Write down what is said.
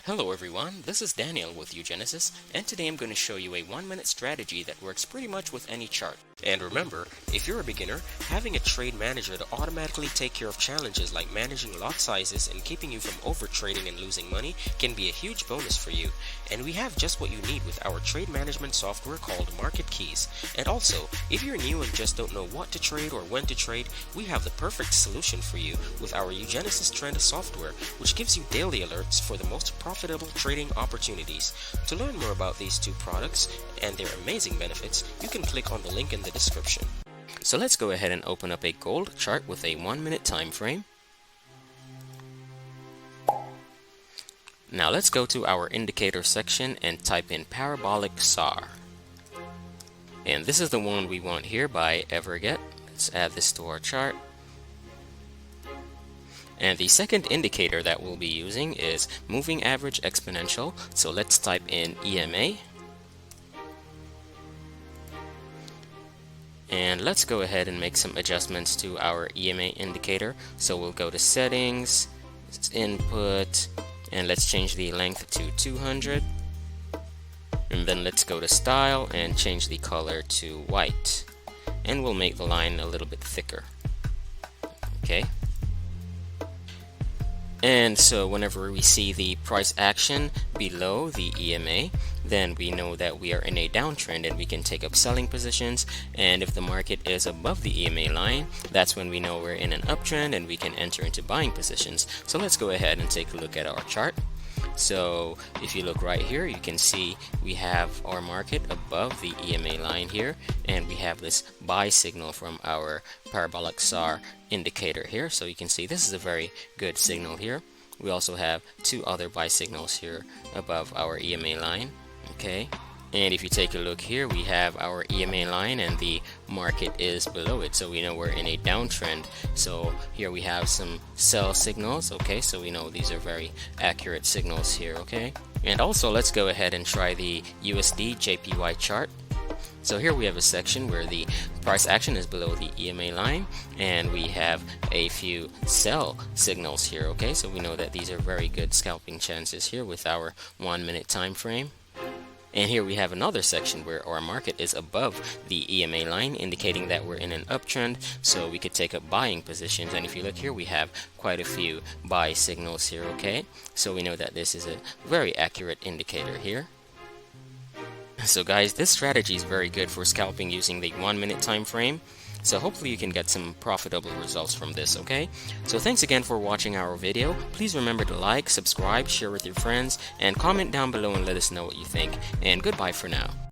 Hello everyone, this is Daniel with uGenesys, and today I'm going to show you a 1-minute strategy that works pretty much with any chart. And remember, if you're a beginner, having a trade manager to automatically take care of challenges like managing lot sizes and keeping you from overtrading and losing money can be a huge bonus for you. And we have just what you need with our trade management software called Market Keys. And also, if you're new and just don't know what to trade or when to trade, we have the perfect solution for you with our uGenesys Trend software, which gives you daily alerts for the most profitable trading opportunities. To learn more about these two products and their amazing benefits, you can click on the link in the description. So let's go ahead and open up a gold chart with a 1-minute time frame. Now let's go to our indicator section and type in parabolic SAR. And this is the one we want here by Everget. Let's add this to our chart. And the second indicator that we'll be using is moving average exponential. So let's type in EMA. And let's go ahead and make some adjustments to our EMA indicator. So we'll go to settings, input, and let's change the length to 200. And then let's go to style and change the color to white. And we'll make the line a little bit thicker. Okay. And so whenever we see the price action below the EMA, then we know that we are in a downtrend and we can take up selling positions. And if the market is above the EMA line, that's when we know we're in an uptrend and we can enter into buying positions. So let's go ahead and take a look at our chart. So if you look right here, you can see we have our market above the EMA line here, and we have this buy signal from our parabolic SAR indicator here. So you can see this is a very good signal here. We also have two other buy signals here above our EMA line. Okay. And if you take a look here, we have our EMA line and the market is below it, so we know we're in a downtrend. So here we have some sell signals. Okay, so we know these are very accurate signals here. Okay, and also let's go ahead and try the USD JPY chart. So here we have a section where the price action is below the EMA line, and we have a few sell signals here. Okay, so we know that these are very good scalping chances here with our 1-minute time frame. And here we have another section where our market is above the EMA line, indicating that we're in an uptrend, so we could take up buying positions. And if you look here, we have quite a few buy signals here. Okay, so we know that this is a very accurate indicator here. So guys, this strategy is very good for scalping using the 1-minute time frame. So hopefully you can get some profitable results from this, okay? So thanks again for watching our video. Please remember to like, subscribe, share with your friends, and comment down below and let us know what you think. And goodbye for now.